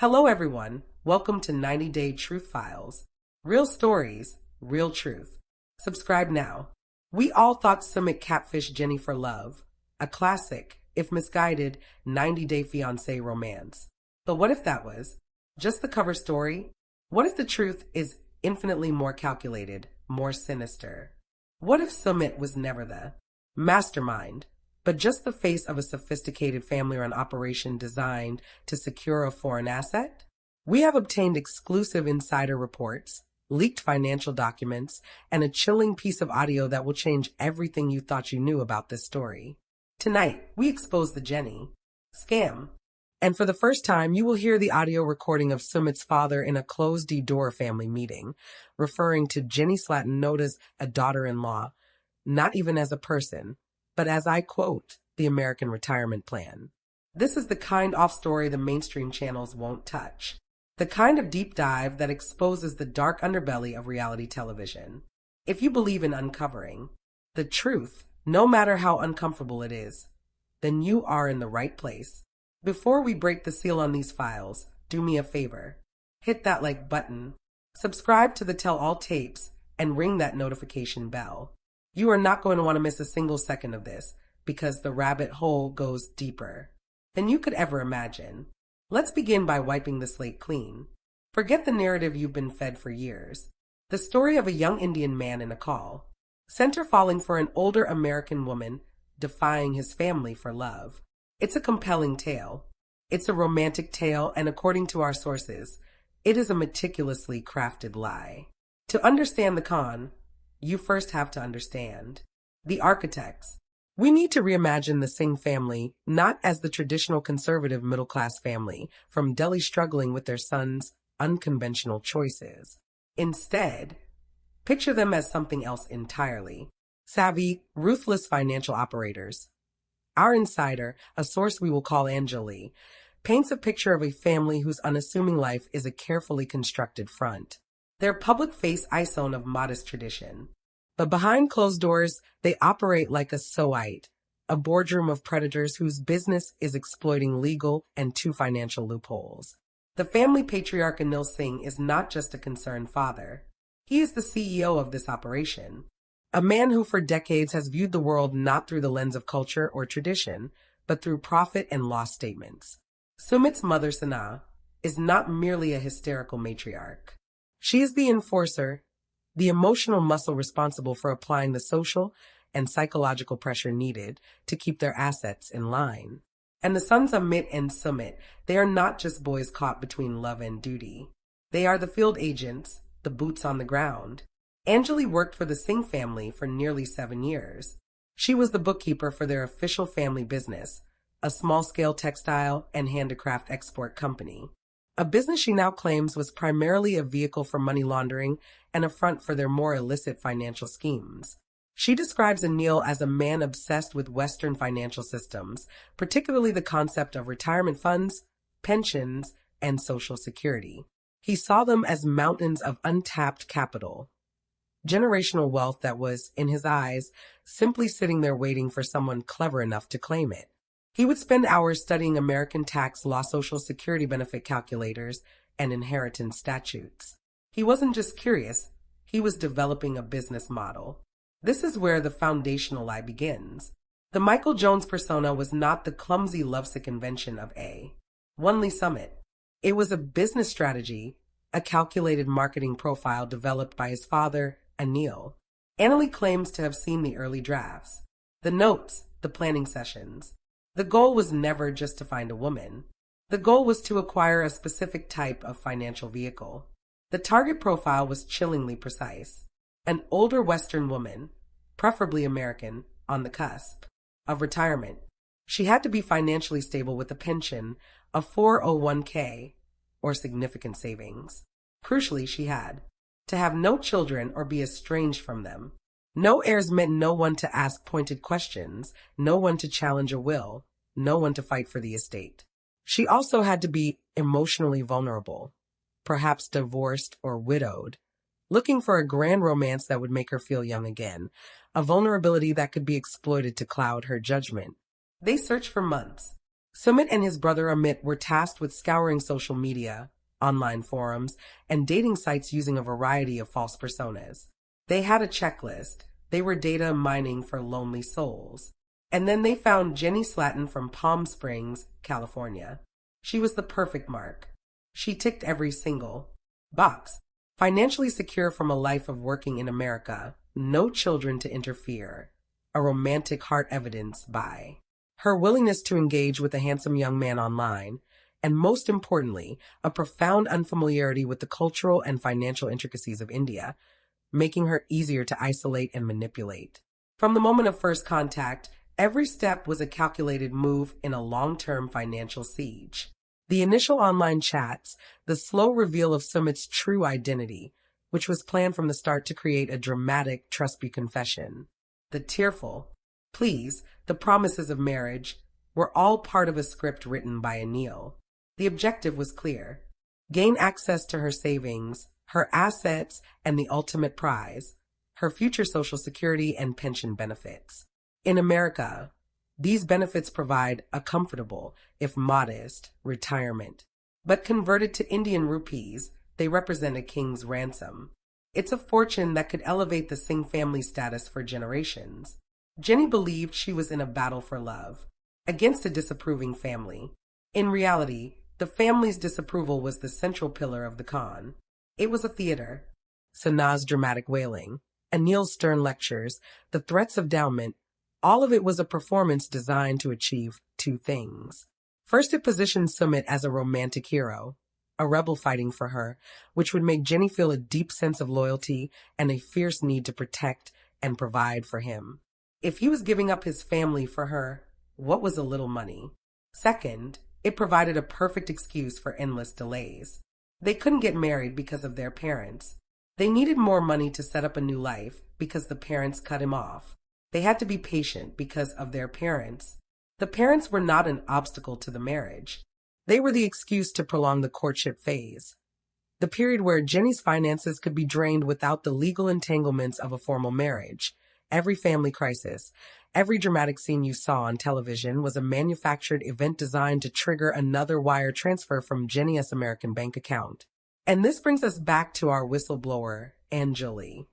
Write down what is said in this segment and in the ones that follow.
Hello, everyone. Welcome to 90 Day Truth Files. Real stories, real truth. Subscribe now. We all thought Sumit catfished Jenny for love, a classic, if misguided, 90-day fiancé romance. But what if that was just the cover story? What if the truth is infinitely more calculated, more sinister? What if Sumit was never the mastermind, but just the face of a sophisticated family-run operation designed to secure a foreign asset? We have obtained exclusive insider reports, leaked financial documents, and a chilling piece of audio that will change everything you thought you knew about this story. Tonight, we expose the Jenny scam. And for the first time, you will hear the audio recording of Sumit's father in a closed-door family meeting, referring to Jenny Slatten not as a daughter-in-law, not even as a person, but as I quote, the American retirement plan. This is the kind of story the mainstream channels won't touch. The kind of deep dive that exposes the dark underbelly of reality television. If you believe in uncovering the truth, no matter how uncomfortable it is, then you are in the right place. Before we break the seal on these files, do me a favor. Hit that like button, subscribe to the Tell All tapes, and ring that notification bell. You are not going to want to miss a single second of this, because the rabbit hole goes deeper than you could ever imagine. Let's begin by wiping the slate clean. Forget the narrative you've been fed for years. The story of a young Indian man in a call center falling for an older American woman, defying his family for love. It's a compelling tale. It's a romantic tale, and according to our sources, it is a meticulously crafted lie. To understand the con, you first have to understand the architects. We need to reimagine the Singh family not as the traditional conservative middle-class family from Delhi struggling with their son's unconventional choices. Instead, picture them as something else entirely. Savvy, ruthless financial operators. Our insider, a source we will call Anjali, paints a picture of a family whose unassuming life is a carefully constructed front. Their public face icon of modest tradition. But behind closed doors, they operate like a Soite, a boardroom of predators whose business is exploiting legal and financial loopholes. The family patriarch Anil Singh is not just a concerned father. He is the CEO of this operation. A man who for decades has viewed the world not through the lens of culture or tradition, but through profit and loss statements. Sumit's mother, Sana, is not merely a hysterical matriarch. She is the enforcer, the emotional muscle responsible for applying the social and psychological pressure needed to keep their assets in line. And the sons Amit and Sumit, they are not just boys caught between love and duty. They are the field agents, the boots on the ground. Anjali worked for the Singh family for nearly 7 years. She was the bookkeeper for their official family business, a small-scale textile and handicraft export company. A business she now claims was primarily a vehicle for money laundering and a front for their more illicit financial schemes. She describes Anil as a man obsessed with Western financial systems, particularly the concept of retirement funds, pensions, and Social Security. He saw them as mountains of untapped capital, generational wealth that was, in his eyes, simply sitting there waiting for someone clever enough to claim it. He would spend hours studying American tax law, Social Security benefit calculators, and inheritance statutes. He wasn't just curious, he was developing a business model. This is where the foundational lie begins. The Michael Jones persona was not the clumsy lovesick invention of a Onely Summit. It was a business strategy, a calculated marketing profile developed by his father, Anil. Annalie claims to have seen the early drafts, the notes, the planning sessions. The goal was never just to find a woman. The goal was to acquire a specific type of financial vehicle. The target profile was chillingly precise. An older Western woman, preferably American, on the cusp of retirement. She had to be financially stable with a pension, a 401k, or significant savings. Crucially, she had to have no children or be estranged from them. No heirs meant no one to ask pointed questions, no one to challenge a will, no one to fight for the estate. She also had to be emotionally vulnerable, perhaps divorced or widowed, looking for a grand romance that would make her feel young again, a vulnerability that could be exploited to cloud her judgment. They searched for months. Sumit and his brother Amit were tasked with scouring social media, online forums, and dating sites using a variety of false personas. They had a checklist. They were data mining for lonely souls. And then they found Jenny Slatten from Palm Springs, California. She was the perfect mark. She ticked every single box. Financially secure from a life of working in America, no children to interfere, a romantic heart evidenced by her willingness to engage with a handsome young man online, and most importantly, a profound unfamiliarity with the cultural and financial intricacies of India, making her easier to isolate and manipulate. From the moment of first contact, every step was a calculated move in a long-term financial siege. The initial online chats, the slow reveal of Sumit's true identity, which was planned from the start to create a dramatic trust-me confession. The tearful pleas, the promises of marriage, were all part of a script written by Anil. The objective was clear: gain access to her savings, her assets, and the ultimate prize, her future Social Security and pension benefits. In America, these benefits provide a comfortable, if modest, retirement. But converted to Indian rupees, they represent a king's ransom. It's a fortune that could elevate the Singh family status for generations. Jenny believed she was in a battle for love, against a disapproving family. In reality, the family's disapproval was the central pillar of the con. It was a theater. Sanaa's dramatic wailing, Anil's stern lectures, the threats of downment, all of it was a performance designed to achieve two things. First, it positioned Sumit as a romantic hero, a rebel fighting for her, which would make Jenny feel a deep sense of loyalty and a fierce need to protect and provide for him. If he was giving up his family for her, what was a little money? Second, it provided a perfect excuse for endless delays. They couldn't get married because of their parents. They needed more money to set up a new life because the parents cut him off. They had to be patient because of their parents. The parents were not an obstacle to the marriage. They were the excuse to prolong the courtship phase, the period where Jenny's finances could be drained without the legal entanglements of a formal marriage. Every family crisis, every dramatic scene you saw on television was a manufactured event designed to trigger another wire transfer from Jenny's American bank account. And this brings us back to our whistleblower, Anjali.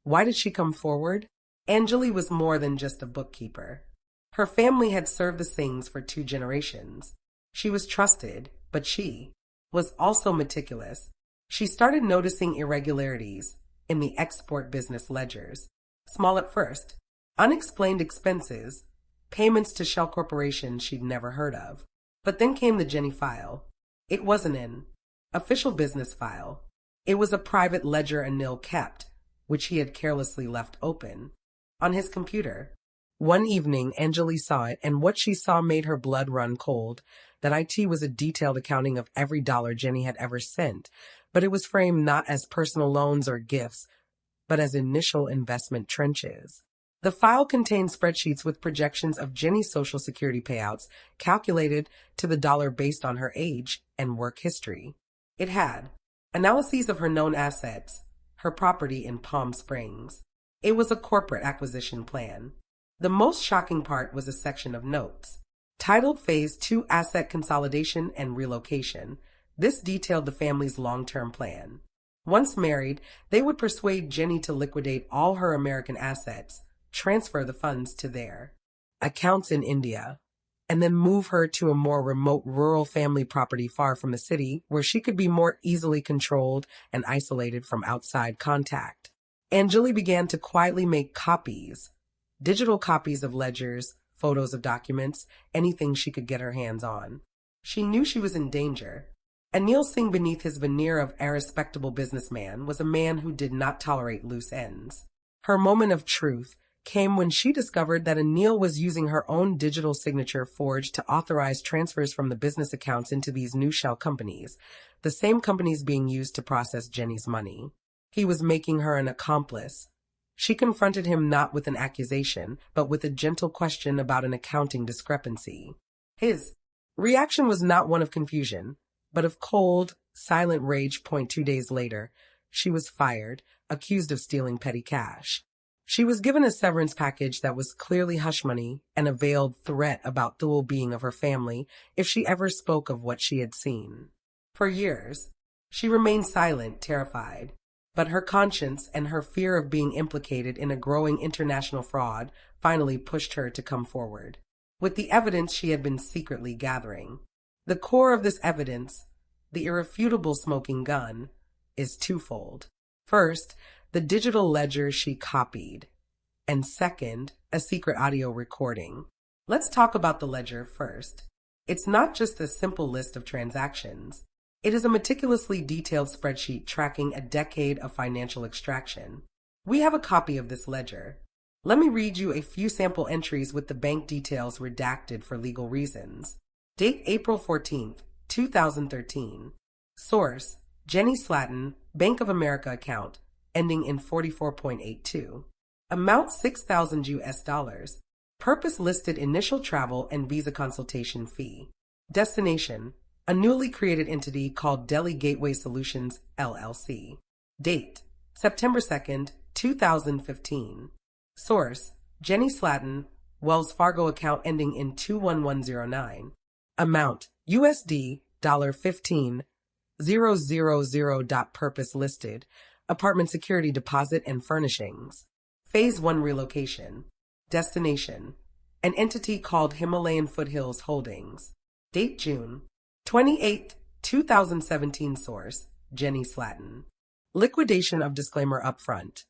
Why did she come forward? Anjali was more than just a bookkeeper. Her family had served the Singhs for 2 generations. She was trusted, but she was also meticulous. She started noticing irregularities in the export business ledgers. Small at first, unexplained expenses, payments to shell corporations she'd never heard of. But then came the Jenny file. It wasn't an official business file. It was a private ledger Anil kept, which he had carelessly left open on his computer. One evening, Anjali saw it, and what she saw made her blood run cold. That IT was a detailed accounting of every dollar Jenny had ever sent, but it was framed not as personal loans or gifts, but as initial investment trenches. The file contained spreadsheets with projections of Jenny's Social Security payouts calculated to the dollar based on her age and work history. It had analyses of her known assets, her property in Palm Springs. It was a corporate acquisition plan. The most shocking part was a section of notes, titled Phase 2 Asset Consolidation and Relocation. This detailed the family's long-term plan. Once married, they would persuade Jenny to liquidate all her American assets, transfer the funds to their accounts in India, and then move her to a more remote rural family property far from the city where she could be more easily controlled and isolated from outside contact. Anjali began to quietly make copies, digital copies of ledgers, photos of documents, anything she could get her hands on. She knew she was in danger. Anil Singh, beneath his veneer of a respectable businessman, was a man who did not tolerate loose ends. Her moment of truth came when she discovered that Anil was using her own digital signature forged to authorize transfers from the business accounts into these new shell companies, the same companies being used to process Jenny's money. He was making her an accomplice. She confronted him not with an accusation, but with a gentle question about an accounting discrepancy. His reaction was not one of confusion, but of cold, silent rage. 2 days later, she was fired, accused of stealing petty cash. She was given a severance package that was clearly hush money and a veiled threat about the well-being of her family if she ever spoke of what she had seen. For years, she remained silent, terrified, but her conscience and her fear of being implicated in a growing international fraud finally pushed her to come forward with the evidence she had been secretly gathering. The core of this evidence, the irrefutable smoking gun, is twofold. First, the digital ledger she copied, and second, a secret audio recording. Let's talk about the ledger first. It's not just a simple list of transactions. It is a meticulously detailed spreadsheet tracking a decade of financial extraction. We have a copy of this ledger. Let me read you a few sample entries with the bank details redacted for legal reasons. Date April 14th, 2013. Source, Jenny Slatten, Bank of America account, ending in 44.82. Amount $6,000 US. Purpose listed initial travel and visa consultation fee. Destination, a newly created entity called Delhi Gateway Solutions, LLC. Date, September 2nd, 2015. Source, Jenny Slatten, Wells Fargo account ending in 21109. Amount, USD, $15,000. Purpose listed, apartment security deposit and furnishings. Phase 1 relocation. Destination, an entity called Himalayan Foothills Holdings. Date June 28th, 2017. Source, Jenny Slatten. Liquidation of disclaimer upfront.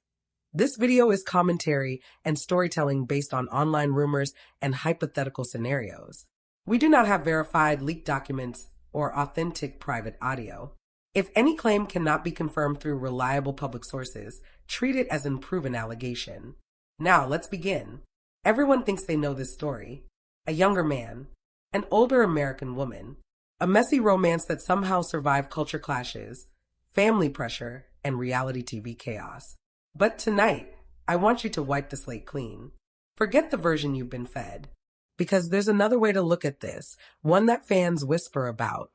This video is commentary and storytelling based on online rumors and hypothetical scenarios. We do not have verified leaked documents or authentic private audio. If any claim cannot be confirmed through reliable public sources, treat it as an proven allegation. Now, let's begin. Everyone thinks they know this story. A younger man, an older American woman, a messy romance that somehow survived culture clashes, family pressure, and reality TV chaos. But tonight, I want you to wipe the slate clean. Forget the version you've been fed. Because there's another way to look at this, one that fans whisper about,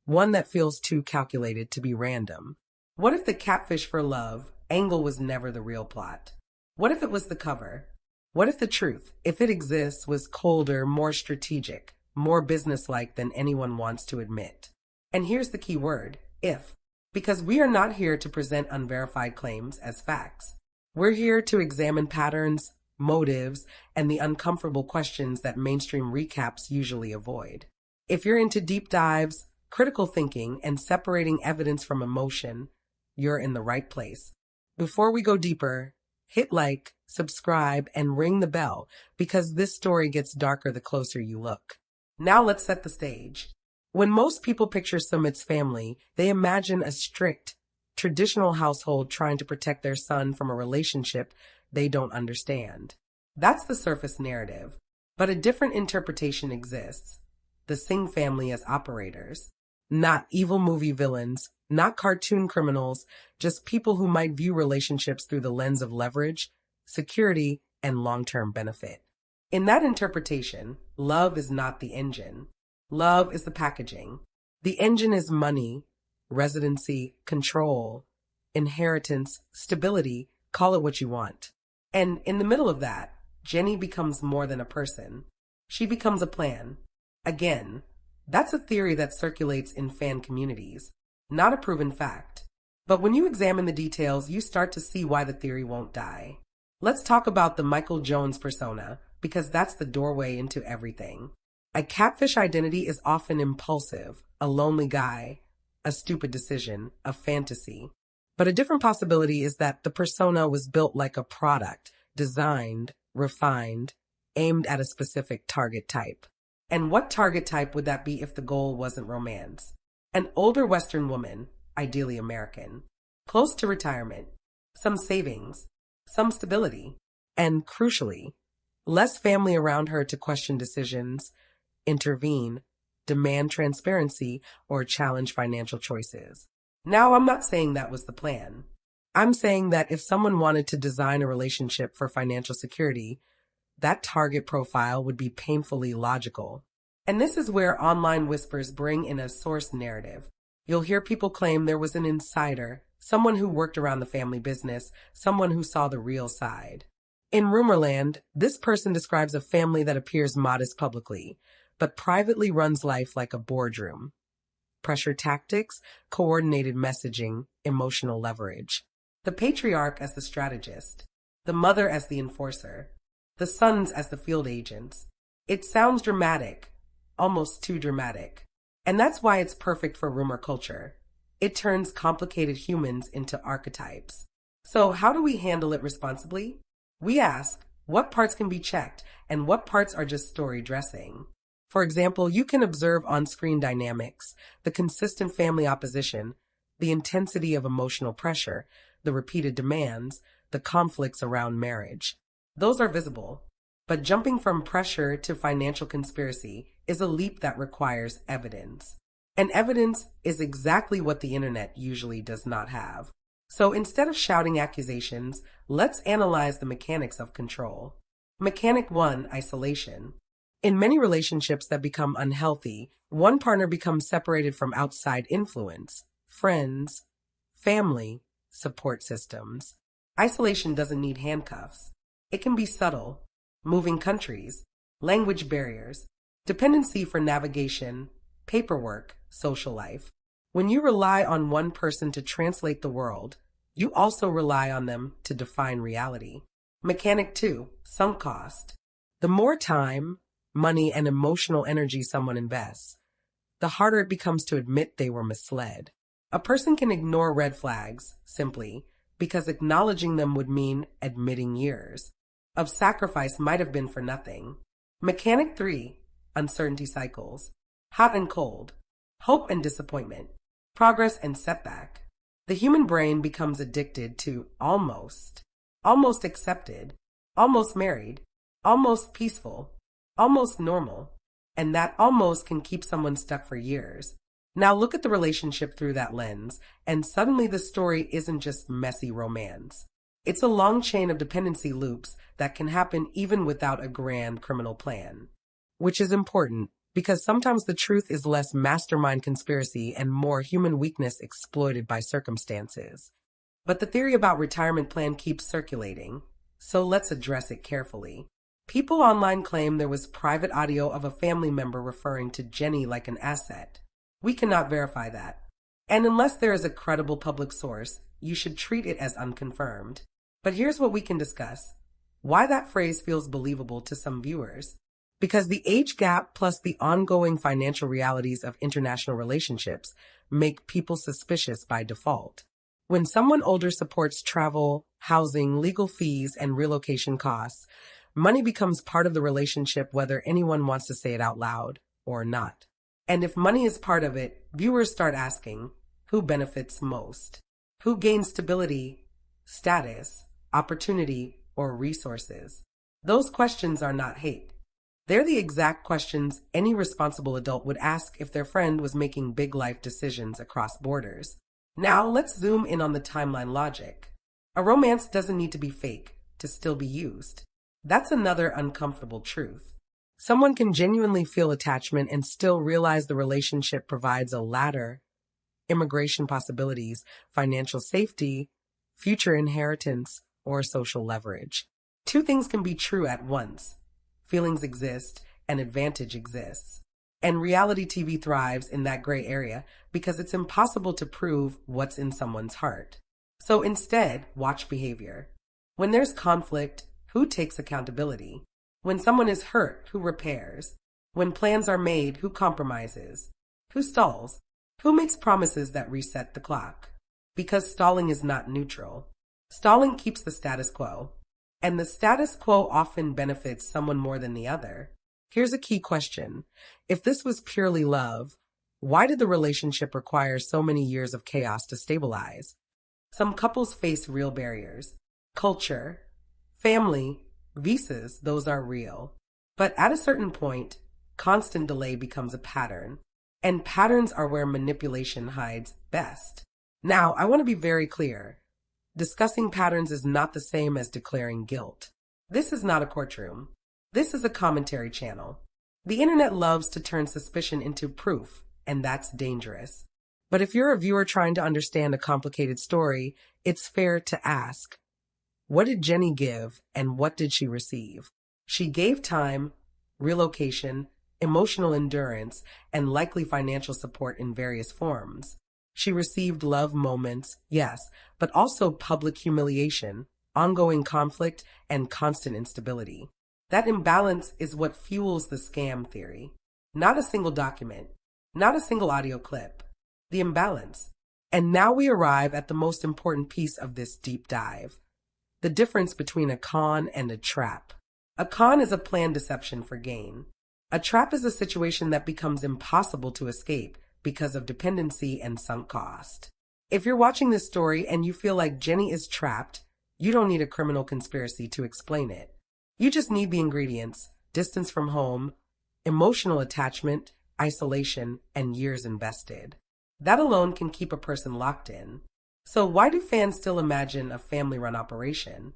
one that feels too calculated to be random. What if the catfish for love angle was never the real plot? What if it was the cover? What if the truth, if it exists, was colder, more strategic, more businesslike than anyone wants to admit? And here's the key word, if. Because we are not here to present unverified claims as facts. We're here to examine patterns, motives, and the uncomfortable questions that mainstream recaps usually avoid. If you're into deep dives, critical thinking, and separating evidence from emotion, you're in the right place. Before we go deeper, hit like, subscribe, and ring the bell, because this story gets darker the closer you look. Now let's set the stage. When most people picture Sumit's family, they imagine a strict, traditional household trying to protect their son from a relationship they don't understand. That's the surface narrative. But a different interpretation exists. The Singh family as operators. Not evil movie villains, not cartoon criminals, just people who might view relationships through the lens of leverage, security, and long-term benefit. In that interpretation, love is not the engine. Love is the packaging. The engine is money, residency, control, inheritance, stability, call it what you want. And in the middle of that, Jenny becomes more than a person. She becomes a plan. Again, that's a theory that circulates in fan communities, not a proven fact. But when you examine the details, you start to see why the theory won't die. Let's talk about the Michael Jones persona, because that's the doorway into everything. A catfish identity is often impulsive, a lonely guy, a stupid decision, a fantasy. But a different possibility is that the persona was built like a product, designed, refined, aimed at a specific target type. And what target type would that be if the goal wasn't romance? An older Western woman, ideally American, close to retirement, some savings, some stability, and crucially, less family around her to question decisions, intervene, demand transparency, or challenge financial choices. Now, I'm not saying that was the plan. I'm saying that if someone wanted to design a relationship for financial security, that target profile would be painfully logical. And this is where online whispers bring in a source narrative. You'll hear people claim there was an insider, someone who worked around the family business, someone who saw the real side. In Rumorland, this person describes a family that appears modest publicly, but privately runs life like a boardroom. Pressure tactics, coordinated messaging, emotional leverage. The patriarch as the strategist, the mother as the enforcer, the sons as the field agents. It sounds dramatic, almost too dramatic. And that's why it's perfect for rumor culture. It turns complicated humans into archetypes. So how do we handle it responsibly? We ask, what parts can be checked and what parts are just story dressing? For example, you can observe on-screen dynamics, the consistent family opposition, the intensity of emotional pressure, the repeated demands, the conflicts around marriage. Those are visible. But jumping from pressure to financial conspiracy is a leap that requires evidence. And evidence is exactly what the internet usually does not have. So instead of shouting accusations, let's analyze the mechanics of control. Mechanic 1, isolation. In many relationships that become unhealthy, one partner becomes separated from outside influence, friends, family, support systems. Isolation doesn't need handcuffs. It can be subtle. Moving countries, language barriers, dependency for navigation, paperwork, social life. When you rely on one person to translate the world, you also rely on them to define reality. Mechanic 2, sunk cost. The more time, money, and emotional energy someone invests, the harder it becomes to admit they were misled. A person can ignore red flags, simply, because acknowledging them would mean admitting years of sacrifice might have been for nothing. Mechanic 3, uncertainty cycles. Hot and cold, hope and disappointment, progress and setback. The human brain becomes addicted to almost accepted, almost married, almost peaceful, almost normal, and that almost can keep someone stuck for years. Now look at the relationship through that lens, and suddenly the story isn't just messy romance. It's a long chain of dependency loops that can happen even without a grand criminal plan. Which is important, because sometimes the truth is less mastermind conspiracy and more human weakness exploited by circumstances. But the theory about retirement plan keeps circulating, so let's address it carefully. People online claim there was private audio of a family member referring to Jenny like an asset. We cannot verify that. And unless there is a credible public source, you should treat it as unconfirmed. But here's what we can discuss. Why that phrase feels believable to some viewers. Because the age gap plus the ongoing financial realities of international relationships make people suspicious by default. When someone older supports travel, housing, legal fees, and relocation costs, money becomes part of the relationship whether anyone wants to say it out loud or not. And if money is part of it, viewers start asking, who benefits most? Who gains stability, status, opportunity, or resources? Those questions are not hate. They're the exact questions any responsible adult would ask if their friend was making big life decisions across borders. Now let's zoom in on the timeline logic. A romance doesn't need to be fake to still be used. That's another uncomfortable truth. Someone can genuinely feel attachment and still realize the relationship provides a ladder, immigration possibilities, financial safety, future inheritance, or social leverage. Two things can be true at once. Feelings exist and advantage exists. And reality TV thrives in that gray area because it's impossible to prove what's in someone's heart. So instead, watch behavior. When there's conflict, who takes accountability? When someone is hurt, who repairs? When plans are made, who compromises? Who stalls? Who makes promises that reset the clock? Because stalling is not neutral. Stalling keeps the status quo. And the status quo often benefits someone more than the other. Here's a key question. If this was purely love, why did the relationship require so many years of chaos to stabilize? Some couples face real barriers. Culture, family, visas, those are real. But at a certain point, constant delay becomes a pattern. And patterns are where manipulation hides best. Now, I want to be very clear. Discussing patterns is not the same as declaring guilt. This is not a courtroom. This is a commentary channel. The internet loves to turn suspicion into proof, and that's dangerous. But if you're a viewer trying to understand a complicated story, it's fair to ask, What did Jenny give and what did she receive? She gave time, relocation, emotional endurance, and likely financial support in various forms. She received love moments, yes, but also public humiliation, ongoing conflict, and constant instability. That imbalance is what fuels the scam theory. Not a single document, not a single audio clip. The imbalance. And now we arrive at the most important piece of this deep dive. The difference between a con and a trap. A con is a planned deception for gain. A trap is a situation that becomes impossible to escape because of dependency and sunk cost. If you're watching this story and you feel like Jenny is trapped, you don't need a criminal conspiracy to explain it. You just need the ingredients: distance from home, emotional attachment, isolation, and years invested. That alone can keep a person locked in. So why do fans still imagine a family-run operation?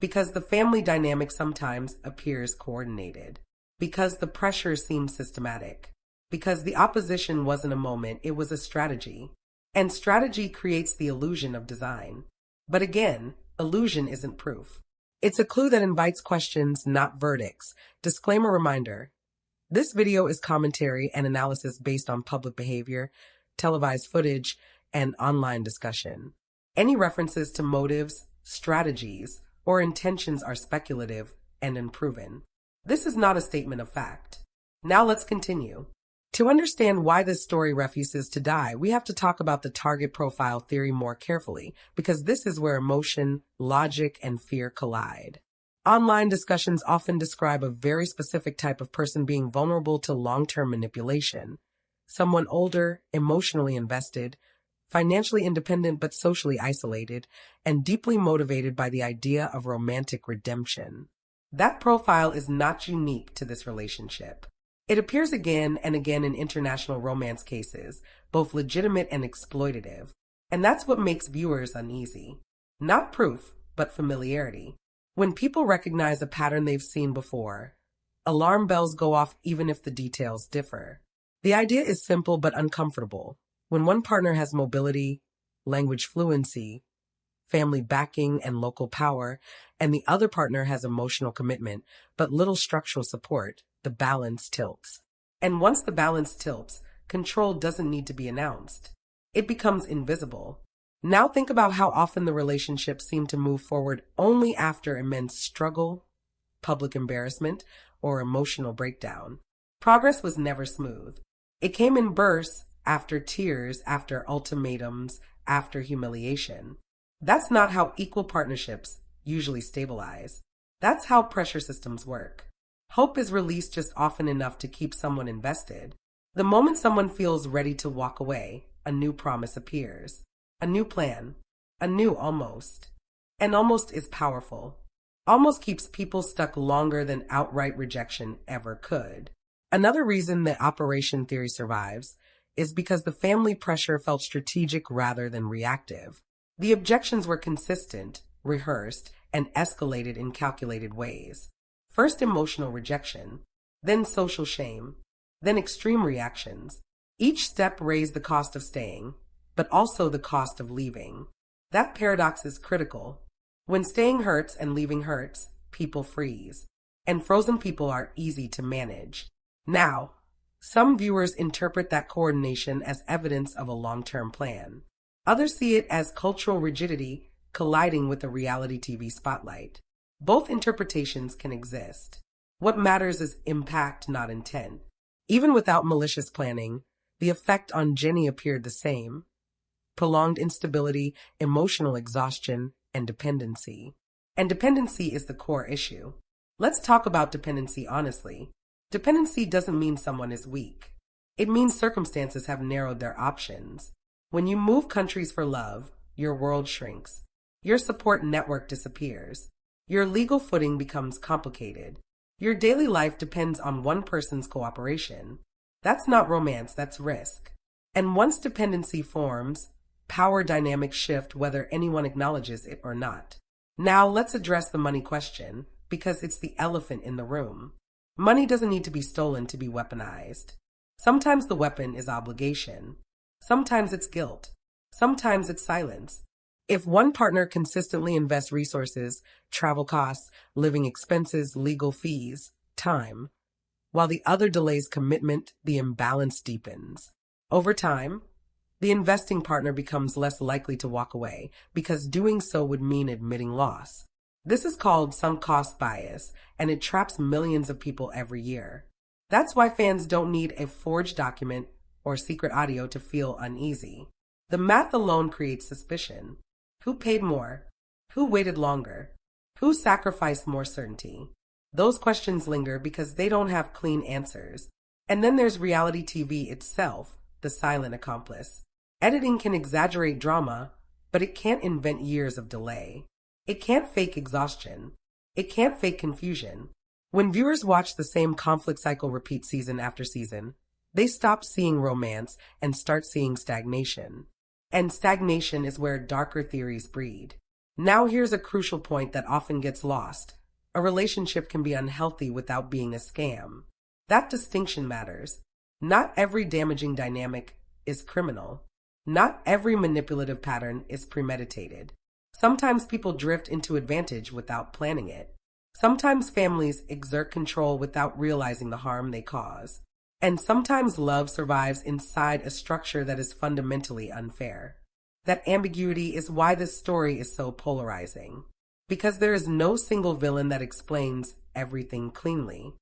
Because the family dynamic sometimes appears coordinated. Because the pressure seems systematic. Because the opposition wasn't a moment, it was a strategy. And strategy creates the illusion of design. But again, illusion isn't proof. It's a clue that invites questions, not verdicts. Disclaimer reminder. This video is commentary and analysis based on public behavior, televised footage, and online discussion. Any references to motives, strategies, or intentions are speculative and unproven. This is not a statement of fact. Now let's continue. To understand why this story refuses to die, we have to talk about the target profile theory more carefully, because this is where emotion, logic, and fear collide. Online discussions often describe a very specific type of person being vulnerable to long-term manipulation. Someone older, emotionally invested, financially independent but socially isolated, and deeply motivated by the idea of romantic redemption. That profile is not unique to this relationship. It appears again and again in international romance cases, both legitimate and exploitative. And that's what makes viewers uneasy. Not proof, but familiarity. When people recognize a pattern they've seen before, alarm bells go off even if the details differ. The idea is simple but uncomfortable. When one partner has mobility, language fluency, family backing, and local power, and the other partner has emotional commitment but little structural support, the balance tilts. And once the balance tilts, control doesn't need to be announced. It becomes invisible. Now think about how often the relationships seem to move forward only after immense struggle, public embarrassment, or emotional breakdown. Progress was never smooth. It came in bursts, after tears, after ultimatums, after humiliation. That's not how equal partnerships usually stabilize. That's how pressure systems work. Hope is released just often enough to keep someone invested. The moment someone feels ready to walk away, a new promise appears. A new plan. A new almost. And almost is powerful. Almost keeps people stuck longer than outright rejection ever could. Another reason that operation theory survives is because the family pressure felt strategic rather than reactive. The objections were consistent, rehearsed, and escalated in calculated ways. First emotional rejection, then social shame, then extreme reactions. Each step raised the cost of staying, but also the cost of leaving. That paradox is critical. When staying hurts and leaving hurts, people freeze. And frozen people are easy to manage. Now, some viewers interpret that coordination as evidence of a long-term plan. Others see it as cultural rigidity colliding with a reality TV spotlight. Both interpretations can exist. What matters is impact, not intent. Even without malicious planning, the effect on Jenny appeared the same. Prolonged instability, emotional exhaustion, and dependency. And dependency is the core issue. Let's talk about dependency honestly. Dependency doesn't mean someone is weak. It means circumstances have narrowed their options. When you move countries for love, your world shrinks. Your support network disappears. Your legal footing becomes complicated. Your daily life depends on one person's cooperation. That's not romance, that's risk. And once dependency forms, power dynamics shift whether anyone acknowledges it or not. Now let's address the money question, because it's the elephant in the room. Money doesn't need to be stolen to be weaponized. Sometimes the weapon is obligation. Sometimes it's guilt. Sometimes it's silence. If one partner consistently invests resources, travel costs, living expenses, legal fees, time, while the other delays commitment, the imbalance deepens. Over time, the investing partner becomes less likely to walk away because doing so would mean admitting loss. This is called sunk cost bias, and it traps millions of people every year. That's why fans don't need a forged document or secret audio to feel uneasy. The math alone creates suspicion. Who paid more? Who waited longer? Who sacrificed more certainty? Those questions linger because they don't have clean answers. And then there's reality TV itself, the silent accomplice. Editing can exaggerate drama, but it can't invent years of delay. It can't fake exhaustion. It can't fake confusion. When viewers watch the same conflict cycle repeat season after season, they stop seeing romance and start seeing stagnation. And stagnation is where darker theories breed. Now here's a crucial point that often gets lost. A relationship can be unhealthy without being a scam. That distinction matters. Not every damaging dynamic is criminal. Not every manipulative pattern is premeditated. Sometimes people drift into advantage without planning it. Sometimes families exert control without realizing the harm they cause. And sometimes love survives inside a structure that is fundamentally unfair. That ambiguity is why this story is so polarizing. Because there is no single villain that explains everything cleanly.